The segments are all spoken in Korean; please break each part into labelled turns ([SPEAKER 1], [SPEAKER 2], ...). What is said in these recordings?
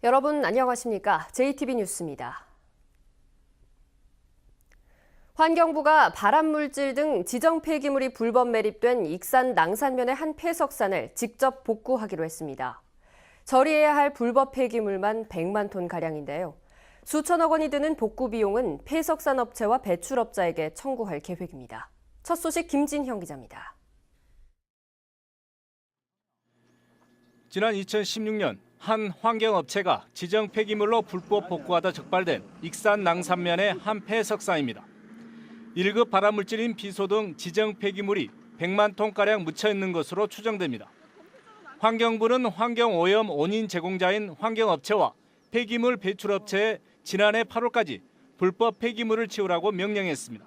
[SPEAKER 1] 여러분 안녕하십니까? JTB 뉴스입니다. 환경부가 발암물질 등 지정 폐기물이 불법 매립된 익산 낭산면의 한 폐석산을 직접 복구하기로 했습니다. 처리해야 할 불법 폐기물만 100만 톤가량인데요. 수천억 원이 드는 복구 비용은 폐석산 업체와 배출업자에게 청구할 계획입니다. 첫 소식 김진형 기자입니다.
[SPEAKER 2] 지난 2016년 한 환경업체가 지정 폐기물로 불법 복구하다 적발된 익산 낭산면의 한 폐석산입니다. 1급 발암물질인 비소 등 지정 폐기물이 100만 톤가량 묻혀 있는 것으로 추정됩니다. 환경부는 환경오염 원인 제공자인 환경업체와 폐기물 배출업체에 지난해 8월까지 불법 폐기물을 치우라고 명령했습니다.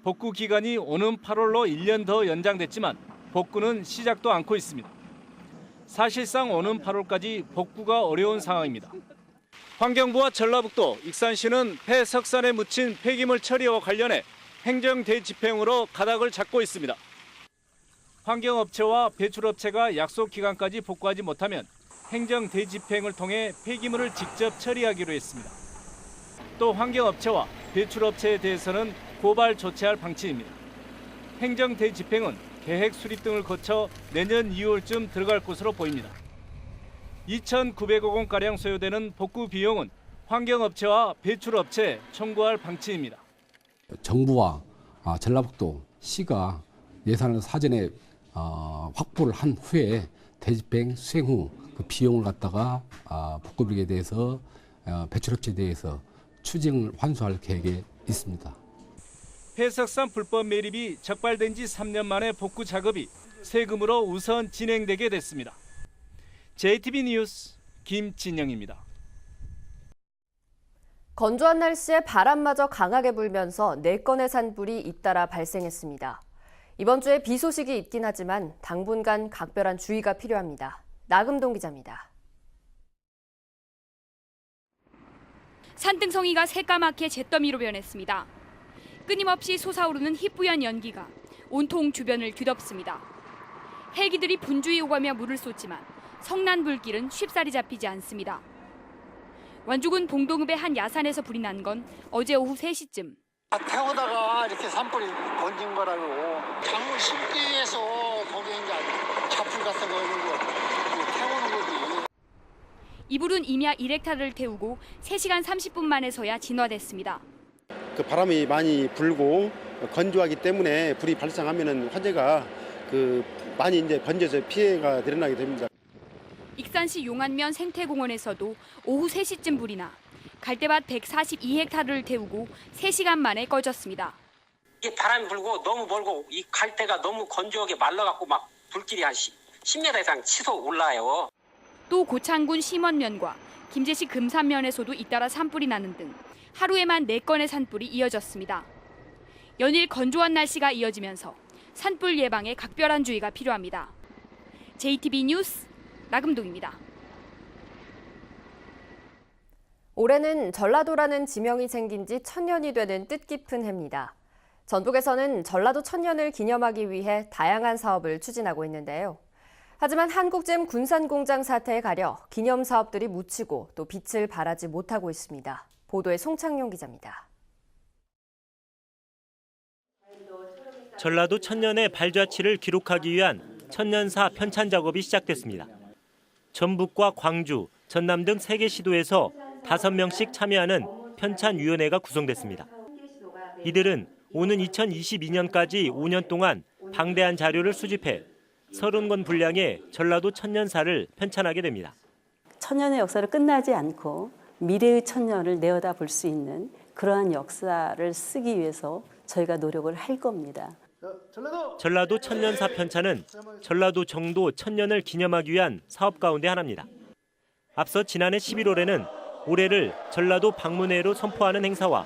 [SPEAKER 2] 복구 기간이 오는 8월로 1년 더 연장됐지만 복구는 시작도 않고 있습니다. 사실상 오는 8월까지 복구가 어려운 상황입니다. 환경부와 전라북도, 익산시는 폐석산에 묻힌 폐기물 처리와 관련해 행정 대집행으로 가닥을 잡고 있습니다. 환경업체와 배출업체가 약속 기간까지 복구하지 못하면 행정 대집행을 통해 폐기물을 직접 처리하기로 했습니다. 또 환경업체와 배출업체에 대해서는 고발 조치할 방침입니다. 행정 대집행은 계획 수립 등을 거쳐 내년 2월쯤 들어갈 것으로 보입니다. 2,900억 원가량 소요되는 복구 비용은 환경업체와 배출업체에 청구할 방침입니다.
[SPEAKER 3] 정부와 전라북도 시가 예산을 사전에 확보를 한 후에 대집행 수행 후 그 비용을 갖다가 복구 비용에 대해서 배출업체에 대해서 추징을 환수할 계획에 있습니다.
[SPEAKER 2] 폐석산 불법 매립이 적발된 지 3년 만에 복구 작업이 세금으로 우선 진행되게 됐습니다. JTB 뉴스 김진영입니다.
[SPEAKER 1] 건조한 날씨에 바람마저 강하게 불면서 4건의 산불이 잇따라 발생했습니다. 이번 주에 비 소식이 있긴 하지만 당분간 각별한 주의가 필요합니다. 나금동 기자입니다.
[SPEAKER 4] 산등성이가 새까맣게 잿더미로 변했습니다. 끊임없이 솟아오르는 희뿌연 연기가 온통 주변을 뒤덮습니다. 헬기들이 분주히 오가며 물을 쏟지만 성난 불길은 쉽사리 잡히지 않습니다. 완주군 봉동읍의 한 야산에서 불이 난 건 어제 오후 3시쯤.
[SPEAKER 5] 태우다가 이렇게 산불이 번진 거라고. 작물 심기 위해서 거기에 이제 잡풀 같은 거 태우는 거지.
[SPEAKER 4] 이 불은 임야 1헥타르를 태우고 3시간 30분 만에서야 진화됐습니다.
[SPEAKER 6] 그 바람이 많이 불고 건조하기 때문에 불이 발생하면은 화재가 많이 이제 번져서 피해가 일어나게 됩니다.
[SPEAKER 4] 익산시 용안면 생태공원에서도 오후 3시쯤 불이 나 갈대밭 142헥타르를 태우고 3시간 만에 꺼졌습니다.
[SPEAKER 7] 이 바람이 불고 너무 멀고 이 갈대가 너무 건조하게 말라갖고 막 불길이 한 10m 이상 치솟 올라요.
[SPEAKER 4] 또 고창군 심원면과 김제시 금산면에서도 잇따라 산불이 나는 등 하루에만 4건의 산불이 이어졌습니다. 연일 건조한 날씨가 이어지면서 산불 예방에 각별한 주의가 필요합니다. JTB 뉴스 나금동입니다.
[SPEAKER 1] 올해는 전라도라는 지명이 생긴 지 1000년이 되는 뜻깊은 해입니다. 전북에서는 전라도 1000년을 기념하기 위해 다양한 사업을 추진하고 있는데요. 하지만 한국잼 군산공장 사태에 가려 기념 사업들이 묻히고 또 빛을 발하지 못하고 있습니다. 보도에 송창용 기자입니다.
[SPEAKER 8] 전라도 천년의 발자취를 기록하기 위한 천년사 편찬 작업이 시작됐습니다. 전북과 광주, 전남 등 3개 시도에서 5명씩 참여하는 편찬위원회가 구성됐습니다. 이들은 오는 2022년까지 5년 동안 방대한 자료를 수집해 30권 분량의 전라도 천년사를 편찬하게 됩니다.
[SPEAKER 9] 천년의 역사를 끝나지 않고 미래의 천년을 내어다 볼 수 있는 그러한 역사를 쓰기 위해서 저희가 노력을 할 겁니다.
[SPEAKER 8] 전라도 천년사 편찬은 전라도 정도 천년을 기념하기 위한 사업 가운데 하나입니다. 앞서 지난해 11월에는 올해를 전라도 방문해로 선포하는 행사와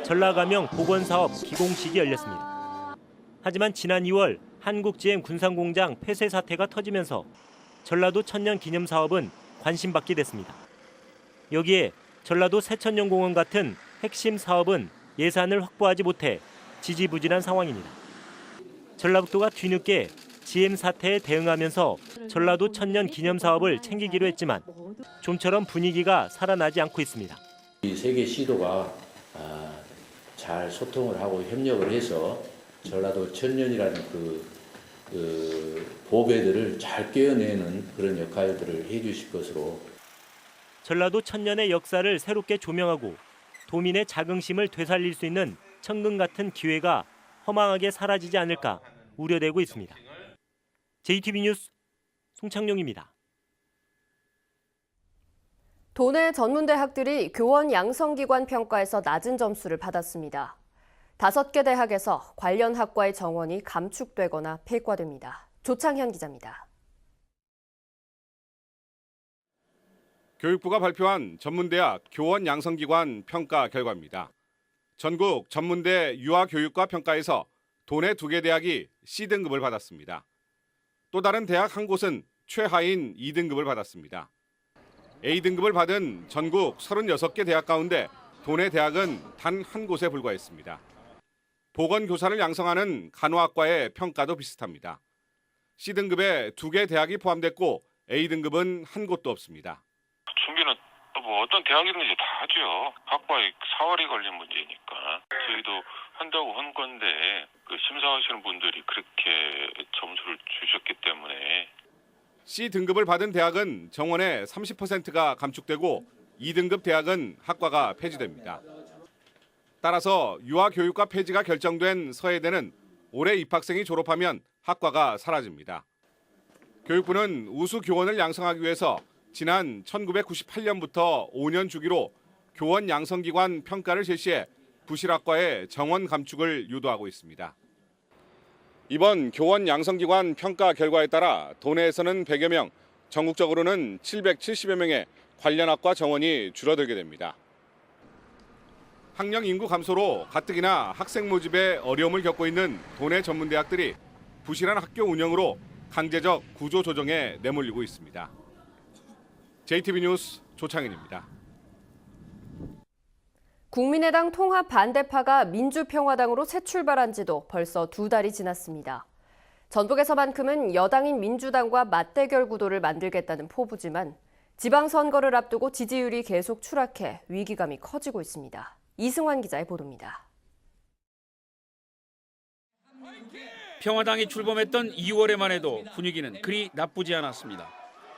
[SPEAKER 8] 전라가명 복원사업 기공식이 열렸습니다. 하지만 지난 2월 한국GM 군산공장 폐쇄 사태가 터지면서 전라도 천년 기념 사업은 관심받게 됐습니다. 여기에 전라도 새천년공원 같은 핵심 사업은 예산을 확보하지 못해 지지부진한 상황입니다. 전라북도가 뒤늦게 GM 사태에 대응하면서 전라도 천년 기념 사업을 챙기기로 했지만 좀처럼 분위기가 살아나지 않고 있습니다.
[SPEAKER 10] 이 세 개 시도가 잘 소통을 하고 협력을 해서 전라도 천년이라는 그 보배들을 잘 꿰어내는 그런 역할들을 해주실 것으로.
[SPEAKER 8] 전라도 천년의 역사를 새롭게 조명하고 도민의 자긍심을 되살릴 수 있는 천금 같은 기회가 허망하게 사라지지 않을까 우려되고 있습니다. JTB 뉴스 송창용입니다.
[SPEAKER 1] 도내 전문대학들이 교원 양성기관 평가에서 낮은 점수를 받았습니다. 5개 대학에서 관련 학과의 정원이 감축되거나 폐과됩니다. 조창현 기자입니다.
[SPEAKER 11] 교육부가 발표한 전문대학 교원 양성기관 평가 결과입니다. 전국 전문대 유아교육과 평가에서 도내 2개 대학이 C등급을 받았습니다. 또 다른 대학 한 곳은 최하인 2등급을 받았습니다. A등급을 받은 전국 36개 대학 가운데 도내 대학은 단 한 곳에 불과했습니다. 보건교사를 양성하는 간호학과의 평가도 비슷합니다. C등급에 2개 대학이 포함됐고 A등급은 한 곳도 없습니다.
[SPEAKER 12] 준비는 뭐 어떤 대학이든지 다 하죠. 학과에 사활이 걸린 문제니까. 저희도 한다고 한 건데 그 심사하시는 분들이 그렇게 점수를 주셨기 때문에.
[SPEAKER 11] C등급을 받은 대학은 정원의 30%가 감축되고 2등급 대학은 학과가 폐지됩니다. 따라서 유아교육과 폐지가 결정된 서해대는 올해 입학생이 졸업하면 학과가 사라집니다. 교육부는 우수 교원을 양성하기 위해서 지난 1998년부터 5년 주기로 교원 양성기관 평가를 실시해 부실학과의 정원 감축을 유도하고 있습니다. 이번 교원 양성기관 평가 결과에 따라 도내에서는 100여 명, 전국적으로는 770여 명의 관련 학과 정원이 줄어들게 됩니다. 학령 인구 감소로 가뜩이나 학생 모집에 어려움을 겪고 있는 도내 전문대학들이 부실한 학교 운영으로 강제적 구조 조정에 내몰리고 있습니다. JTB 뉴스 조창현입니다.
[SPEAKER 1] 국민의당 통합 반대파가 민주평화당으로 새 출발한 지도 벌써 2달이 지났습니다. 전북에서만큼은 여당인 민주당과 맞대결 구도를 만들겠다는 포부지만 지방선거를 앞두고 지지율이 계속 추락해 위기감이 커지고 있습니다. 이승환 기자의 보도입니다.
[SPEAKER 13] 평화당이 출범했던 2월에만 해도 분위기는 그리 나쁘지 않았습니다.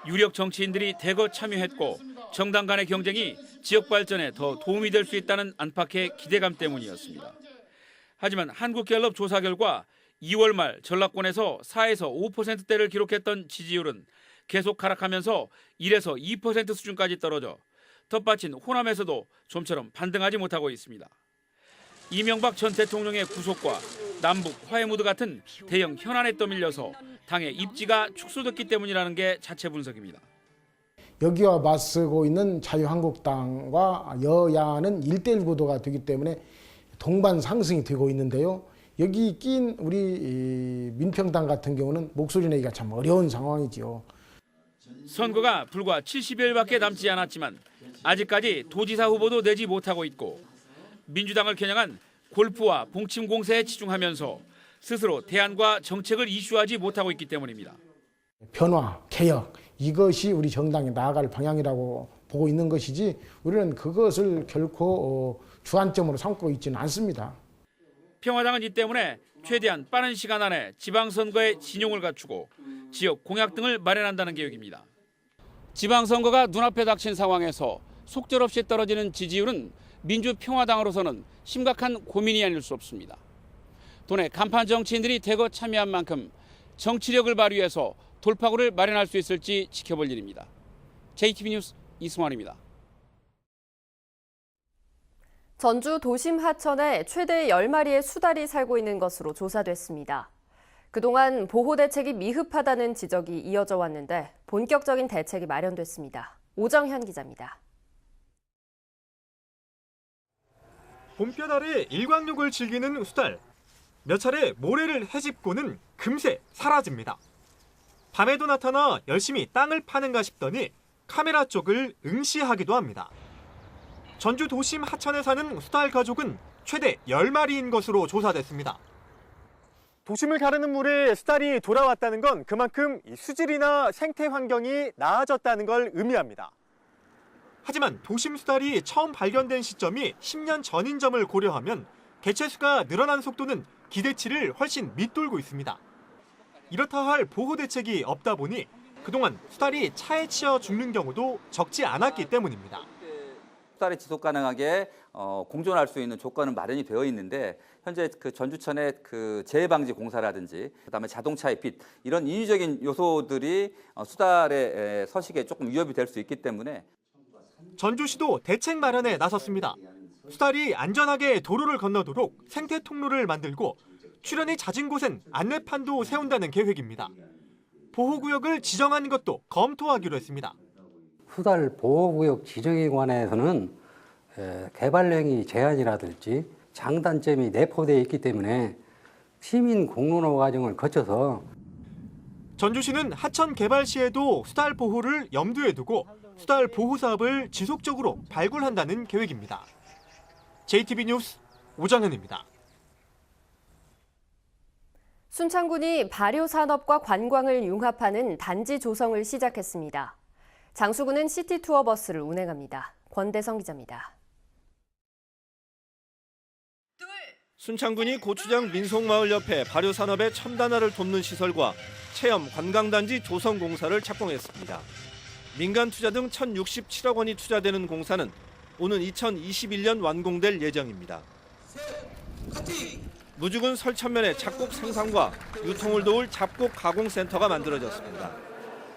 [SPEAKER 13] 유력 정치인들이 대거 참여했고 정당 간의 경쟁이 지역 발전에 더 도움이 될 수 있다는 안팎의 기대감 때문이었습니다. 하지만 한국갤럽 조사 결과 2월 말 전라권에서 4에서 5%대를 기록했던 지지율은 계속 하락하면서 1에서 2% 수준까지 떨어져 텃밭인 호남에서도 좀처럼 반등하지 못하고 있습니다. 이명박 전 대통령의 구속과 남북 화해 무드 같은 대형 현안에 떠밀려서 당의 입지가 축소됐기 때문이라는 게 자체 분석입니다.
[SPEAKER 14] 여기와 맞서고 있는 자유한국당과 여야는 1대1 구도가 되기 때문에 동반 상승이 되고 있는데요. 여기 낀 우리 민평당 같은 경우는 목소리 내기가 참 어려운 상황이죠.
[SPEAKER 13] 선거가 불과 70여일밖에 남지 않았지만 아직까지 도지사 후보도 내지 못하고 있고 민주당을 겨냥한 골프와 봉침 공세에 치중하면서 스스로 대안과 정책을 이슈하지 못하고 있기 때문입니다.
[SPEAKER 14] 변화, 개혁 이것이 우리 정당이 나아갈 방향이라고 보고 있는 것이지 우리는 그것을 결코 주안점으로 삼고 있지는 않습니다.
[SPEAKER 13] 평화당은 이 때문에 최대한 빠른 시간 안에 지방선거에 진용을 갖추고 지역 공약 등을 마련한다는 계획입니다. 지방선거가 눈앞에 닥친 상황에서 속절없이 떨어지는 지지율은 민주평화당으로서는 심각한 고민이 아닐 수 없습니다. 도내 간판 정치인들이 대거 참여한 만큼 정치력을 발휘해서 돌파구를 마련할 수 있을지 지켜볼 일입니다. JTB 뉴스 이승환입니다.
[SPEAKER 1] 전주 도심 하천에 최대 10마리의 수달이 살고 있는 것으로 조사됐습니다. 그동안 보호 대책이 미흡하다는 지적이 이어져 왔는데 본격적인 대책이 마련됐습니다. 오정현 기자입니다.
[SPEAKER 15] 봄볕 아래 일광욕을 즐기는 수달. 몇 차례 모래를 헤집고는 금세 사라집니다. 밤에도 나타나 열심히 땅을 파는가 싶더니 카메라 쪽을 응시하기도 합니다. 전주 도심 하천에 사는 수달 가족은 최대 10마리인 것으로 조사됐습니다. 도심을 가르는 물에 수달이 돌아왔다는 건 그만큼 수질이나 생태 환경이 나아졌다는 걸 의미합니다. 하지만 도심 수달이 처음 발견된 시점이 10년 전인 점을 고려하면 개체수가 늘어난 속도는 기대치를 훨씬 밑돌고 있습니다. 이렇다 할 보호 대책이 없다 보니 그동안 수달이 차에 치여 죽는 경우도 적지 않았기 때문입니다.
[SPEAKER 16] 수달이 지속 가능하게 공존할 수 있는 조건은 마련이 되어 있는데 현재 그 전주천의 그 재해 방지 공사라든지 그다음에 자동차의 빛 이런 인위적인 요소들이 수달의 서식에 조금 위협이 될 수 있기 때문에
[SPEAKER 15] 전주시도 대책 마련에 나섰습니다. 수달이 안전하게 도로를 건너도록 생태 통로를 만들고 출현이 잦은 곳엔 안내판도 세운다는 계획입니다. 보호구역을 지정하는 것도 검토하기로 했습니다.
[SPEAKER 17] 수달 보호구역 지정에 관해서는 개발행위 제한이라든지 장단점이 내포되어 있기 때문에 시민 공론화 과정을 거쳐서
[SPEAKER 15] 전주시는 하천 개발 시에도 수달 보호를 염두에 두고 수달 보호 사업을 지속적으로 발굴한다는 계획입니다. JTB 뉴스 오정현입니다.
[SPEAKER 1] 순창군이 발효산업과 관광을 융합하는 단지 조성을 시작했습니다. 장수군은 시티투어 버스를 운행합니다. 권대성 기자입니다.
[SPEAKER 2] 순창군이 고추장 민속마을 옆에 발효산업의 첨단화를 돕는 시설과 체험 관광단지 조성 공사를 착공했습니다. 민간 투자 등 1,067억 원이 투자되는 공사는 오는 2021년 완공될 예정입니다. 무주군 설천면에 잡곡 생산과 유통을 도울 잡곡 가공센터가 만들어졌습니다.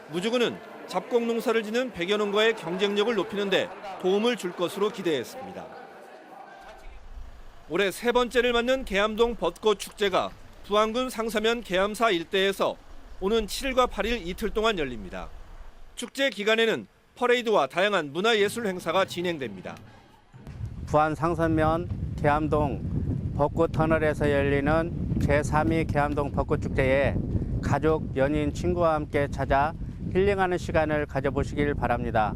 [SPEAKER 2] 무주군은 잡곡 농사를 짓는 100여 농가의 경쟁력을 높이는 데 도움을 줄 것으로 기대했습니다. 올해 세 번째를 맞는 계암동 벚꽃 축제가 부안군 상사면 계암사 일대에서 오는 7일과 8일 이틀 동안 열립니다. 축제 기간에는 퍼레이드와 다양한 문화예술 행사가 진행됩니다.
[SPEAKER 18] 부안 상선면 계암동 벚꽃 터널에서 열리는 제3위 계암동 벚꽃 축제에 가족, 연인, 친구와 함께 찾아 힐링하는 시간을 가져보시길 바랍니다.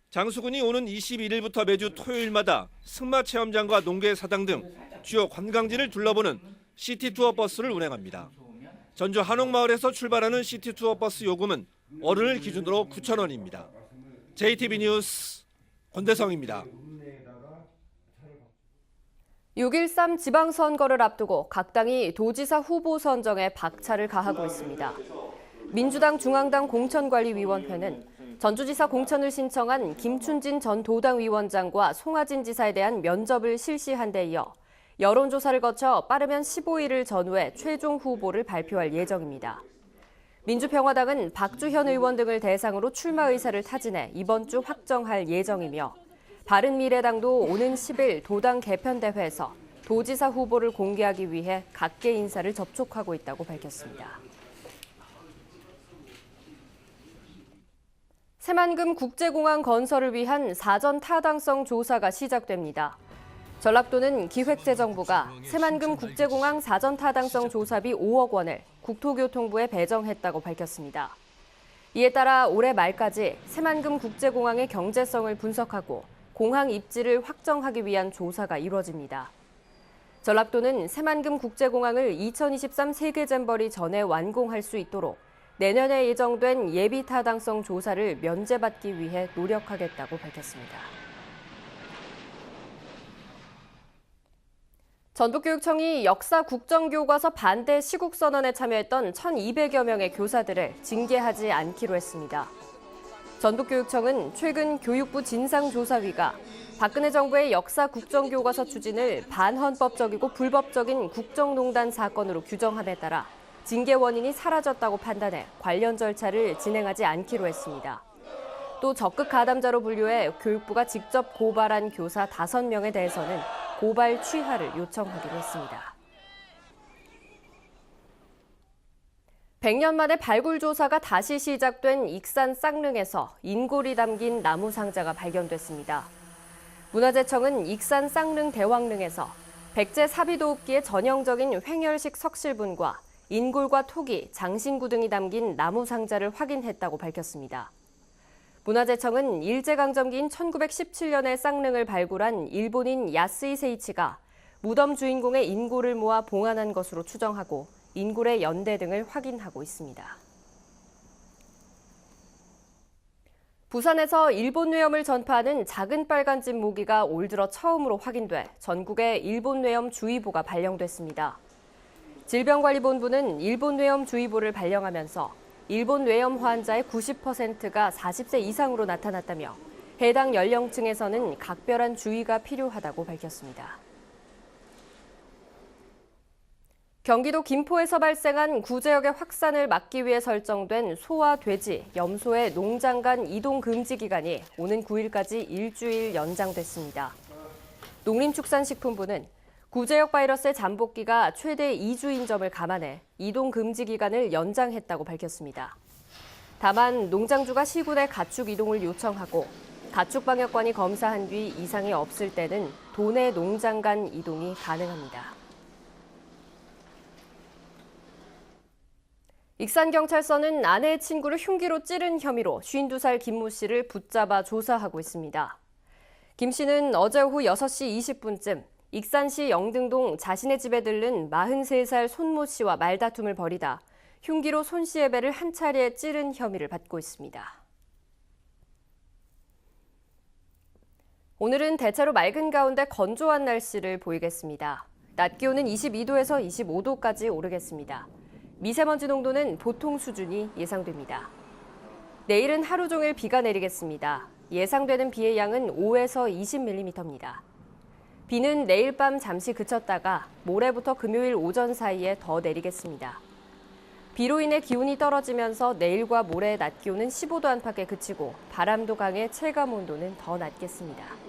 [SPEAKER 2] 장수군이 오는 21일부터 매주 토요일마다 승마 체험장과 농계사당 등 주요 관광지를 둘러보는 시티투어 버스를 운행합니다. 전주 한옥마을에서 출발하는 시티투어 버스 요금은 어른을 기준으로 9,000원입니다. JTB 뉴스 권대성입니다.
[SPEAKER 1] 6.13 지방선거를 앞두고 각 당이 도지사 후보 선정에 박차를 가하고 있습니다. 민주당 중앙당 공천관리위원회는 전주지사 공천을 신청한 김춘진 전 도당위원장과 송하진 지사에 대한 면접을 실시한 데 이어 여론조사를 거쳐 빠르면 15일을 전후해 최종 후보를 발표할 예정입니다. 민주평화당은 박주현 의원 등을 대상으로 출마 의사를 타진해 이번 주 확정할 예정이며 바른미래당도 오는 10일 도당 개편대회에서 도지사 후보를 공개하기 위해 각계 인사를 접촉하고 있다고 밝혔습니다. 새만금 국제공항 건설을 위한 사전 타당성 조사가 시작됩니다. 전라도는 기획재정부가 새만금 국제공항 사전 타당성 조사비 5억 원을 국토교통부에 배정했다고 밝혔습니다. 이에 따라 올해 말까지 새만금 국제공항의 경제성을 분석하고 공항 입지를 확정하기 위한 조사가 이루어집니다. 전라도는 새만금 국제공항을 2023 세계잼버리 전에 완공할 수 있도록 내년에 예정된 예비 타당성 조사를 면제받기 위해 노력하겠다고 밝혔습니다. 전북교육청이 역사 국정교과서 반대 시국선언에 참여했던 1,200여 명의 교사들을 징계하지 않기로 했습니다. 전북교육청은 최근 교육부 진상조사위가 박근혜 정부의 역사 국정교과서 추진을 반헌법적이고 불법적인 국정농단 사건으로 규정함에 따라 징계 원인이 사라졌다고 판단해 관련 절차를 진행하지 않기로 했습니다. 또 적극 가담자로 분류해 교육부가 직접 고발한 교사 5명에 대해서는 고발 취하를 요청하기로 했습니다. 100년 만에 발굴 조사가 다시 시작된 익산 쌍릉에서 인골이 담긴 나무 상자가 발견됐습니다. 문화재청은 익산 쌍릉 대왕릉에서 백제 사비도읍기의 전형적인 횡열식 석실분과 인골과 토기, 장신구 등이 담긴 나무 상자를 확인했다고 밝혔습니다. 문화재청은 일제강점기인 1917년에 쌍릉을 발굴한 일본인 야스이 세이치가 무덤 주인공의 인골을 모아 봉안한 것으로 추정하고 인골의 연대 등을 확인하고 있습니다. 부산에서 일본 뇌염을 전파하는 작은 빨간집 모기가 올 들어 처음으로 확인돼 전국에 일본 뇌염 주의보가 발령됐습니다. 질병관리본부는 일본 뇌염 주의보를 발령하면서 일본 뇌염 환자의 90%가 40세 이상으로 나타났다며 해당 연령층에서는 각별한 주의가 필요하다고 밝혔습니다. 경기도 김포에서 발생한 구제역의 확산을 막기 위해 설정된 소와 돼지, 염소의 농장 간 이동 금지 기간이 오는 9일까지 일주일 연장됐습니다. 농림축산식품부는 구제역 바이러스의 잠복기가 최대 2주인 점을 감안해 이동 금지 기간을 연장했다고 밝혔습니다. 다만 농장주가 시군에 가축 이동을 요청하고 가축방역관이 검사한 뒤 이상이 없을 때는 도내 농장 간 이동이 가능합니다. 익산경찰서는 아내의 친구를 흉기로 찌른 혐의로 52살 김모 씨를 붙잡아 조사하고 있습니다. 김 씨는 어제 오후 6시 20분쯤 익산시 영등동 자신의 집에 들른 43살 손모 씨와 말다툼을 벌이다 흉기로 손 씨의 배를 한 차례 찌른 혐의를 받고 있습니다. 오늘은 대체로 맑은 가운데 건조한 날씨를 보이겠습니다. 낮 기온은 22도에서 25도까지 오르겠습니다. 미세먼지 농도는 보통 수준이 예상됩니다. 내일은 하루 종일 비가 내리겠습니다. 예상되는 비의 양은 5에서 20mm입니다. 비는 내일 밤 잠시 그쳤다가 모레부터 금요일 오전 사이에 더 내리겠습니다. 비로 인해 기온이 떨어지면서 내일과 모레 낮 기온은 15도 안팎에 그치고 바람도 강해 체감 온도는 더 낮겠습니다.